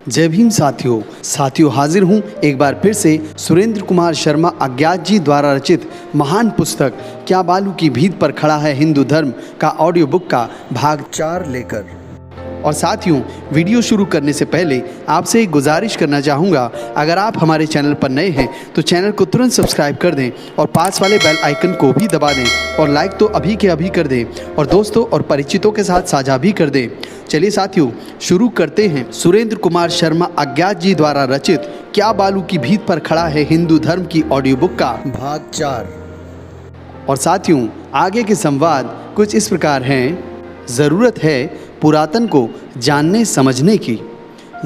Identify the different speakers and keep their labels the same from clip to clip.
Speaker 1: जय भीम साथियों हाजिर हूँ एक बार फिर से सुरेंद्र कुमार शर्मा अज्ञात जी द्वारा रचित महान पुस्तक क्या बालू की भीत पर खड़ा है हिंदू धर्म का ऑडियो बुक का भाग 4 लेकर। और साथियों, वीडियो शुरू करने से पहले आपसे एक गुजारिश करना चाहूँगा, अगर आप हमारे चैनल पर नए हैं तो चैनल को तुरंत सब्सक्राइब कर दें और पास वाले बेल आइकन को भी दबा दें और लाइक तो अभी के अभी कर दें और दोस्तों और परिचितों के साथ साझा भी कर दें। चलिए साथियों, शुरू करते हैं सुरेंद्र कुमार शर्मा अज्ञात जी द्वारा रचित क्या बालू की भीत पर खड़ा है हिंदू धर्म की ऑडियो बुक का भाग 4। और साथियों, आगे के संवाद कुछ इस प्रकार हैं। ज़रूरत है पुरातन को जानने समझने की।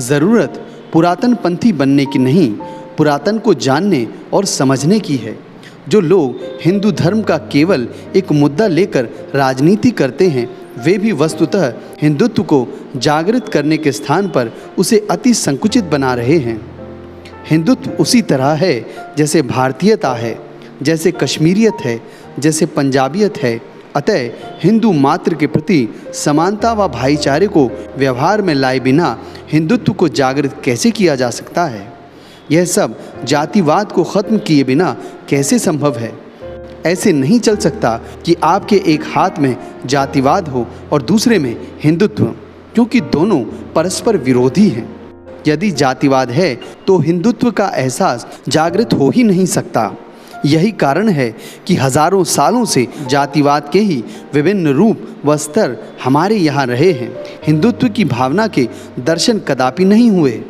Speaker 1: ज़रूरत पुरातन पंथी बनने की नहीं, पुरातन को जानने और समझने की है। जो लोग हिंदू धर्म का केवल एक मुद्दा लेकर राजनीति करते हैं, वे भी वस्तुतः हिंदुत्व को जागृत करने के स्थान पर उसे अति संकुचित बना रहे हैं। हिंदुत्व उसी तरह है जैसे भारतीयता है, जैसे कश्मीरियत है, जैसे पंजाबियत है। अतः हिंदू मात्र के प्रति समानता व भाईचारे को व्यवहार में लाए बिना हिंदुत्व को जागृत कैसे किया जा सकता है? यह सब जातिवाद को ख़त्म किए बिना कैसे संभव है? ऐसे नहीं चल सकता कि आपके एक हाथ में जातिवाद हो और दूसरे में हिंदुत्व, क्योंकि दोनों परस्पर विरोधी हैं। यदि जातिवाद है तो हिंदुत्व का एहसास जागृत हो ही नहीं सकता। यही कारण है कि हजारों सालों से जातिवाद के ही विभिन्न रूप व स्तर हमारे यहाँ रहे हैं। हिंदुत्व की भावना के दर्शन कदापि नहीं हुए।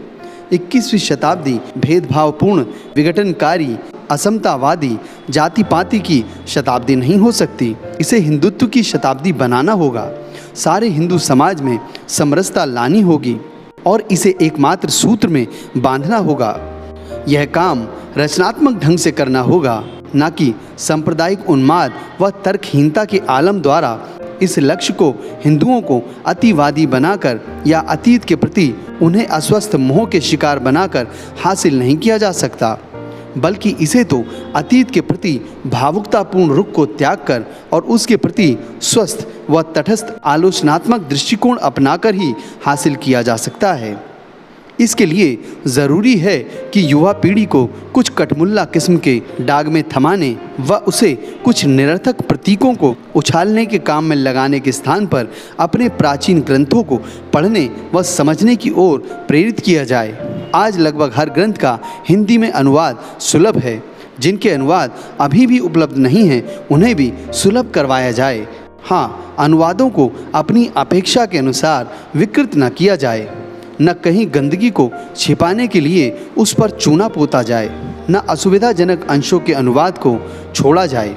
Speaker 1: 21वीं शताब्दी भेदभावपूर्ण, विघटनकारी, असमतावादी, जाति पाति की शताब्दी नहीं हो सकती। इसे हिंदुत्व की शताब्दी बनाना होगा। सारे हिंदू समाज में समरसता लानी होगी और इसे एकमात्र सूत्र में बांधना होगा। यह काम रचनात्मक ढंग से करना होगा, न कि सांप्रदायिक उन्माद व तर्कहीनता के आलम द्वारा। इस लक्ष्य को हिंदुओं को अतिवादी बनाकर या अतीत के प्रति उन्हें अस्वस्थ मोह के शिकार बनाकर हासिल नहीं किया जा सकता, बल्कि इसे तो अतीत के प्रति भावुकतापूर्ण रुख को त्याग कर और उसके प्रति स्वस्थ व तटस्थ आलोचनात्मक दृष्टिकोण अपनाकर ही हासिल किया जा सकता है। इसके लिए ज़रूरी है कि युवा पीढ़ी को कुछ कटमुल्ला किस्म के डाग में थमाने व उसे कुछ निरर्थक प्रतीकों को उछालने के काम में लगाने के स्थान पर अपने प्राचीन ग्रंथों को पढ़ने व समझने की ओर प्रेरित किया जाए। आज लगभग हर ग्रंथ का हिंदी में अनुवाद सुलभ है। जिनके अनुवाद अभी भी उपलब्ध नहीं हैं, उन्हें भी सुलभ करवाया जाए। हाँ, अनुवादों को अपनी अपेक्षा के अनुसार विकृत न किया जाए, न कहीं गंदगी को छिपाने के लिए उस पर चूना पोता जाए, न असुविधाजनक अंशों के अनुवाद को छोड़ा जाए।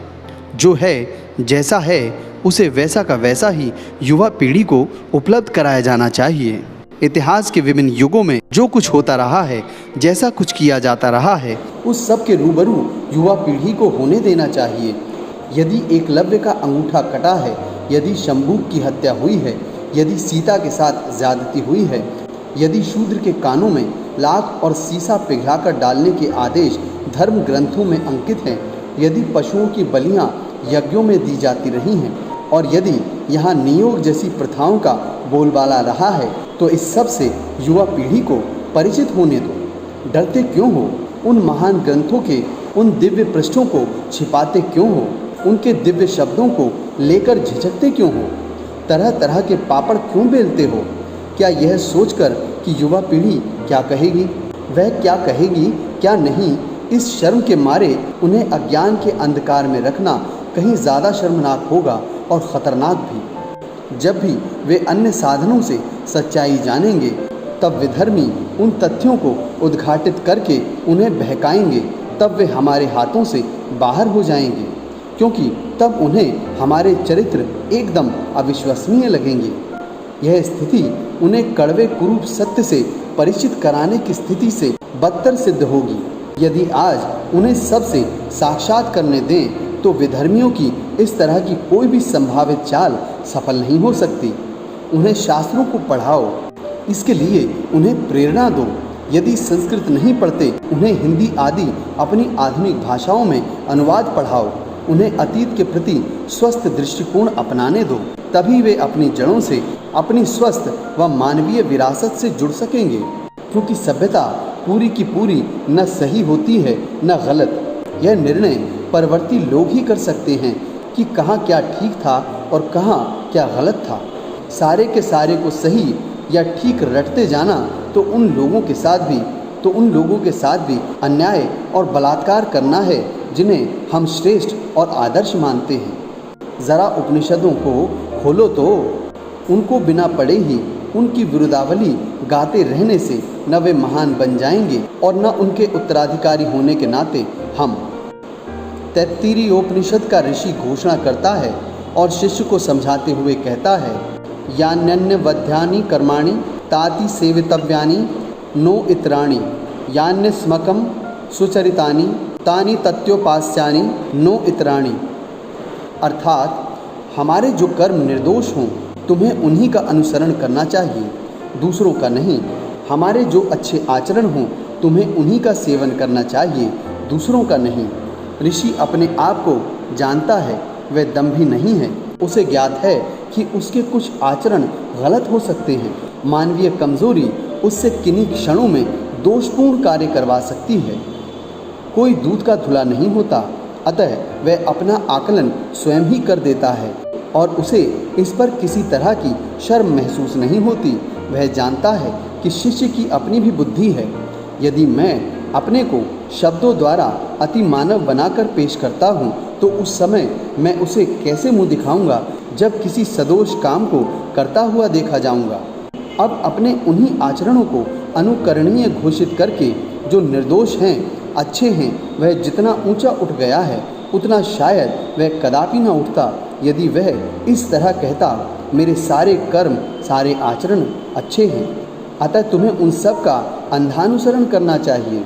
Speaker 1: जो है जैसा है उसे वैसा का वैसा ही युवा पीढ़ी को उपलब्ध कराया जाना चाहिए। इतिहास के विभिन्न युगों में जो कुछ होता रहा है, जैसा कुछ किया जाता रहा है, उस सब के रूबरू युवा पीढ़ी को होने देना चाहिए। यदि एकलव्य का अंगूठा कटा है, यदि शंभू की हत्या हुई है, यदि सीता के साथ ज्यादती हुई है, यदि शूद्र के कानों में लाख और सीसा पिघलाकर डालने के आदेश धर्म ग्रंथों में अंकित हैं, यदि पशुओं की बलियां यज्ञों में दी जाती रही हैं और यदि यहाँ नियोग जैसी प्रथाओं का बोलबाला रहा है, तो इस सब से युवा पीढ़ी को परिचित होने दो। डरते क्यों हो? उन महान ग्रंथों के उन दिव्य पृष्ठों को छिपाते क्यों हो? उनके दिव्य शब्दों को लेकर झिझकते क्यों हो? तरह तरह के पापड़ क्यों बेलते हो? क्या यह सोचकर कि युवा पीढ़ी क्या कहेगी, वह क्या कहेगी, क्या नहीं, इस शर्म के मारे उन्हें अज्ञान के अंधकार में रखना कहीं ज़्यादा शर्मनाक होगा और ख़तरनाक भी। जब भी वे अन्य साधनों से सच्चाई जानेंगे, तब विधर्मी उन तथ्यों को उद्घाटित करके उन्हें बहकाएंगे, तब वे हमारे हाथों से बाहर हो जाएंगे, क्योंकि तब उन्हें हमारे चरित्र एकदम अविश्वसनीय लगेंगे। यह स्थिति उन्हें कड़वे कुरूप सत्य से परिचित कराने की स्थिति से बदतर सिद्ध होगी। यदि आज उन्हें सबसे साक्षात करने दें, तो विधर्मियों की इस तरह की कोई भी संभावित चाल सफल नहीं हो सकती। उन्हें शास्त्रों को पढ़ाओ, इसके लिए उन्हें प्रेरणा दो। यदि संस्कृत नहीं पढ़ते, उन्हें हिंदी आदि अपनी आधुनिक भाषाओं में अनुवाद पढ़ाओ। उन्हें अतीत के प्रति स्वस्थ दृष्टिकोण अपनाने दो, तभी वे अपनी जड़ों से, अपनी स्वस्थ व मानवीय विरासत से जुड़ सकेंगे। क्योंकि सभ्यता पूरी की पूरी न सही होती है न गलत। यह निर्णय परवर्ती लोग ही कर सकते हैं कि कहाँ क्या ठीक था और कहाँ क्या गलत था। सारे के सारे को सही या ठीक रटते जाना तो उन लोगों के साथ भी अन्याय और बलात्कार करना है जिन्हें हम श्रेष्ठ और आदर्श मानते हैं। ज़रा उपनिषदों को खोलो तो उनको बिना पढ़े ही उनकी विरुद्धावली गाते रहने से न वे महान बन जाएंगे और न उनके उत्तराधिकारी होने के नाते हम। तैत्तिरीयोपनिषद का ऋषि घोषणा करता है और शिष्य को समझाते हुए कहता है, यान्यन्यवध्यानि कर्माणि ताति सेवितव्यानि नो इतराणि यान्यस्मकं सुचरितानि तानि तत्योपास्यानि नो इतराणि। अर्थात हमारे जो कर्म निर्दोष हों तुम्हें उन्हीं का अनुसरण करना चाहिए, दूसरों का नहीं। हमारे जो अच्छे आचरण हों तुम्हें उन्हीं का सेवन करना चाहिए, दूसरों का नहीं। ऋषि अपने आप को जानता है, वह दंभी नहीं है। उसे ज्ञात है कि उसके कुछ आचरण गलत हो सकते हैं। मानवीय कमजोरी उससे किन्हीं क्षणों में दोषपूर्ण कार्य करवा सकती है। कोई दूध का धुला नहीं होता, अतः वह अपना आकलन स्वयं ही कर देता है और उसे इस पर किसी तरह की शर्म महसूस नहीं होती। वह जानता है कि शिष्य की अपनी भी बुद्धि है। यदि मैं अपने को शब्दों द्वारा अति मानव बनाकर पेश करता हूँ तो उस समय मैं उसे कैसे मुँह दिखाऊंगा जब किसी सदोष काम को करता हुआ देखा जाऊंगा। अब अपने उन्हीं आचरणों को अनुकरणीय घोषित करके जो निर्दोष हैं, अच्छे हैं, वह जितना ऊंचा उठ गया है उतना शायद वह कदापि न उठता यदि वह इस तरह कहता, मेरे सारे कर्म सारे आचरण अच्छे हैं, अतः तुम्हें उन सब का अंधानुसरण करना चाहिए।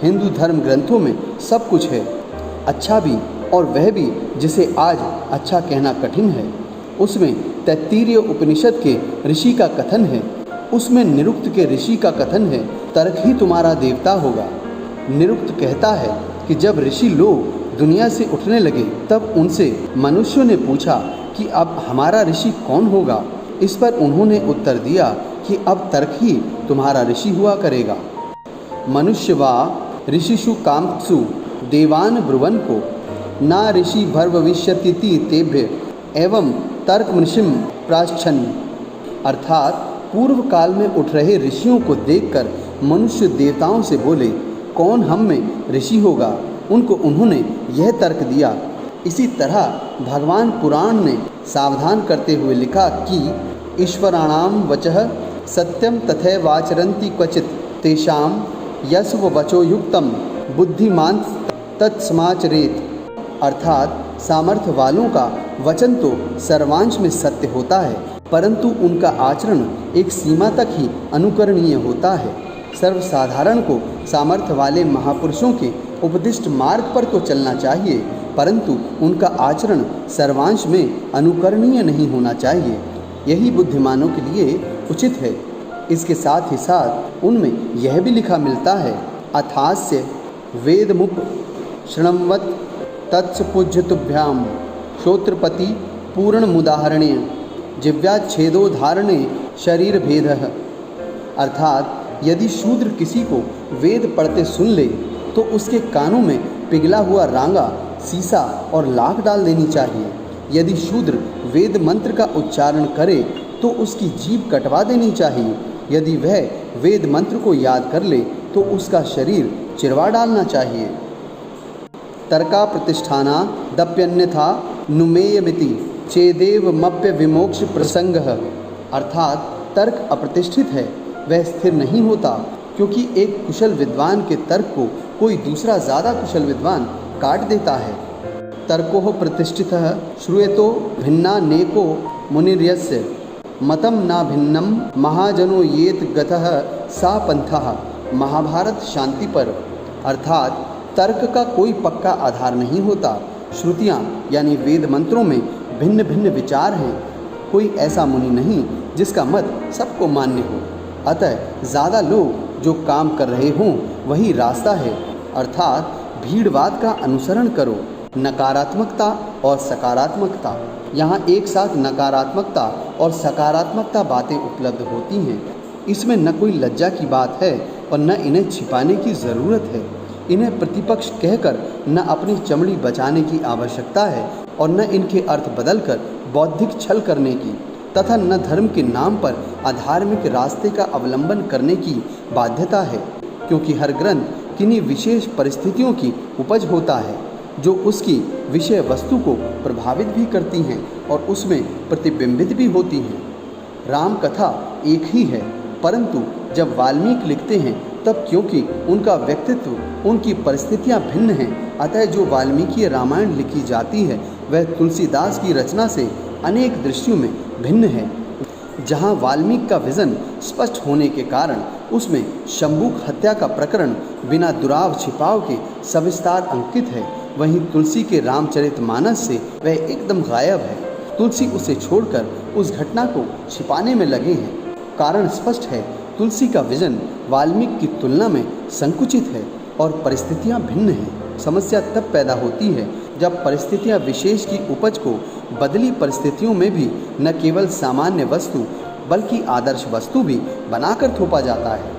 Speaker 1: हिंदू धर्म ग्रंथों में सब कुछ है, अच्छा भी और वह भी जिसे आज अच्छा कहना कठिन है। उसमें तैत्तिरीय उपनिषद के ऋषि का कथन है, उसमें निरुक्त के ऋषि का कथन है, तर्क ही तुम्हारा देवता होगा। निरुक्त कहता है कि जब ऋषि लोग दुनिया से उठने लगे तब उनसे मनुष्यों ने पूछा कि अब हमारा ऋषि कौन होगा। इस पर उन्होंने उत्तर दिया कि अब तर्क ही तुम्हारा ऋषि हुआ करेगा। मनुष्य वा ऋषिषु कामसु देवान ब्रुवन को ना ऋषि भविष्यति तेभ्य एवं तर्क मृषिम प्राश्चन। अर्थात पूर्व काल में उठ रहे ऋषियों को देखकर मनुष्य देवताओं से बोले, कौन हम में ऋषि होगा। उनको उन्होंने यह तर्क दिया। इसी तरह भगवान पुराण ने सावधान करते हुए लिखा कि ईश्वराणाम वचः सत्यम तथैवाचरन्ति क्वचित् तेषाम यस्व वचो युक्तम बुद्धिमान तत्समाचरेत। अर्थात सामर्थ्य वालों का वचन तो सर्वांश में सत्य होता है, परंतु उनका आचरण एक सीमा तक ही अनुकरणीय होता है। सर्वसाधारण को सामर्थ्य वाले महापुरुषों के उपदिष्ट मार्ग पर तो चलना चाहिए, परंतु उनका आचरण सर्वांश में अनुकरणीय नहीं होना चाहिए। यही बुद्धिमानों के लिए उचित है। इसके साथ ही साथ उनमें यह भी लिखा मिलता है, अथास्य वेदमुप शृण्वत तत्स पूज्यतुभ्याम श्रोत्रपति पूर्ण मुदाहरणे जिव्याच्छेदो धारणे शरीर भेद। अर्थात यदि शूद्र किसी को वेद पढ़ते सुन ले तो उसके कानों में पिघला हुआ रांगा, सीसा और लाख डाल देनी चाहिए। यदि शूद्र वेद मंत्र का उच्चारण करे तो उसकी जीभ कटवा देनी चाहिए। यदि वह वेद मंत्र को याद कर ले तो उसका शरीर चिरवा डालना चाहिए। तर्का प्रतिष्ठाना दप्यन्यथा नुमेयमिति चेदेव मप्य विमोक्ष प्रसंग। अर्थात तर्क अप्रतिष्ठित है, वह स्थिर नहीं होता, क्योंकि एक कुशल विद्वान के तर्क को कोई दूसरा ज़्यादा कुशल विद्वान काट देता है। तर्को प्रतिष्ठितः श्रूयतो भिन्ना नेको मुनिर्यस्य मतम ना भिन्नम महाजनो येत गतः सा पंथः। महाभारत शांति पर। अर्थात तर्क का कोई पक्का आधार नहीं होता। श्रुतियाँ यानी वेद मंत्रों में भिन्न भिन्न विचार हैं। कोई ऐसा मुनि नहीं जिसका मत सबको मान्य हो। अतः ज़्यादा लोग जो काम कर रहे हों वही रास्ता है। अर्थात भीड़वाद का अनुसरण करो। नकारात्मकता और सकारात्मकता, यहाँ एक साथ नकारात्मकता और सकारात्मकता बातें उपलब्ध होती हैं। इसमें न कोई लज्जा की बात है और न इन्हें छिपाने की ज़रूरत है। इन्हें प्रतिपक्ष कहकर न अपनी चमड़ी बचाने की आवश्यकता है और न इनके अर्थ बदलकर बौद्धिक छल करने की, तथा न धर्म के नाम पर अधार्मिक रास्ते का अवलंबन करने की बाध्यता है, क्योंकि हर ग्रंथ किन्हीं विशेष परिस्थितियों की उपज होता है जो उसकी विषय वस्तु को प्रभावित भी करती हैं और उसमें प्रतिबिंबित भी होती हैं। राम कथा एक ही है, परंतु जब वाल्मीकि लिखते हैं तब क्योंकि उनका व्यक्तित्व, उनकी परिस्थितियां भिन्न हैं, अतः जो वाल्मीकि रामायण लिखी जाती है वह तुलसीदास की रचना से अनेक दृष्टियों में भिन्न है। जहाँ वाल्मीकि का विजन स्पष्ट होने के कारण उसमें शंभुक हत्या का प्रकरण बिना दुराव छिपाव के सविस्तार अंकित है, वहीं तुलसी के रामचरितमानस से वह एकदम गायब है। तुलसी उसे छोड़कर उस घटना को छिपाने में लगे हैं। कारण स्पष्ट है, तुलसी का विजन वाल्मीकि की तुलना में संकुचित है और परिस्थितियां भिन्न हैं। समस्या तब पैदा होती है जब परिस्थितियां विशेष की उपज को बदली परिस्थितियों में भी न केवल सामान्य वस्तु बल्कि आदर्श वस्तु भी बनाकर थोपा जाता है।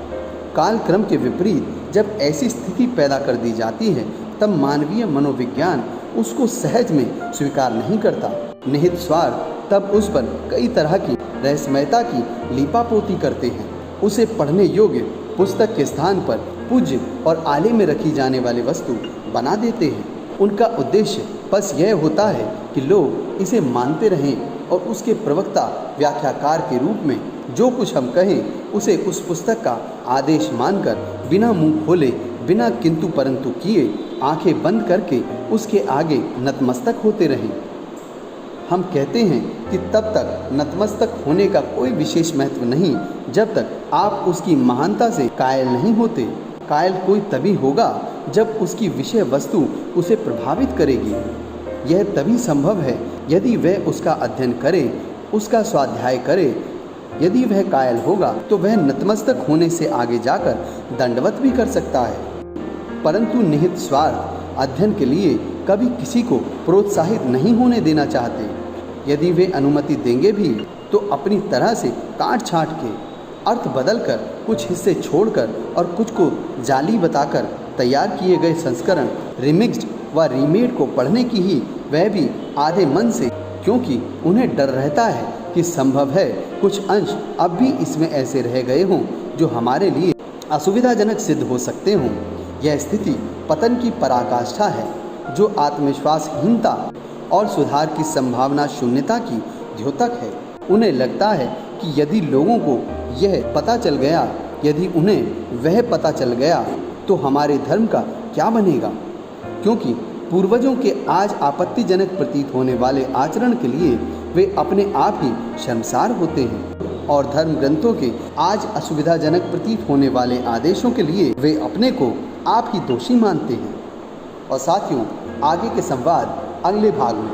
Speaker 1: कालक्रम के विपरीत जब ऐसी स्थिति पैदा कर दी जाती है तब मानवीय मनोविज्ञान उसको सहज में स्वीकार नहीं करता। निहित स्वार्थ तब उस पर कई तरह की रहस्यमयता की लीपापोती करते हैं। उसे पढ़ने योग्य पुस्तक के स्थान पर पूज्य और आले में रखी जाने वाली वस्तु बना देते हैं। उनका उद्देश्य बस यह होता है कि लोग इसे मानते रहें और उसके प्रवक्ता व्याख्याकार के रूप में जो कुछ हम कहें उसे उस पुस्तक का आदेश मानकर बिना मुंह खोले, बिना किंतु परंतु किए, आंखें बंद करके उसके आगे नतमस्तक होते रहें। हम कहते हैं कि तब तक नतमस्तक होने का कोई विशेष महत्व नहीं जब तक आप उसकी महानता से कायल नहीं होते। कायल कोई तभी होगा जब उसकी विषय वस्तु उसे प्रभावित करेगी। यह तभी संभव है यदि वह उसका अध्ययन करे, उसका स्वाध्याय करे। यदि वह कायल होगा तो वह नतमस्तक होने से आगे जाकर दंडवत भी कर सकता है, परंतु निहित स्वार्थ अध्ययन के लिए कभी किसी को प्रोत्साहित नहीं होने देना चाहते। यदि वे अनुमति देंगे भी तो अपनी तरह से काट छाँट के, अर्थ बदलकर, कुछ हिस्से छोड़कर और कुछ को जाली बताकर तैयार किए गए संस्करण रिमिक्स्ड व रीमेड को पढ़ने की ही वह भी आधे मन से, क्योंकि उन्हें डर रहता है कि संभव है कुछ अंश अब भी इसमें ऐसे रह गए हों जो हमारे लिए असुविधाजनक सिद्ध हो सकते हों। यह स्थिति पतन की पराकाष्ठा है जो आत्मविश्वासहीनता और सुधार की संभावना शून्यता की द्योतक है। उन्हें लगता है कि यदि लोगों को यह पता चल गया, यदि उन्हें वह पता चल गया तो हमारे धर्म का क्या बनेगा, क्योंकि पूर्वजों के आज आपत्तिजनक प्रतीत होने वाले आचरण के लिए वे अपने आप ही शर्मसार होते हैं और धर्म ग्रंथों के आज असुविधाजनक प्रतीत होने वाले आदेशों के लिए वे अपने को आप ही दोषी मानते हैं। और साथियों, आगे के संवाद अगले भाग में।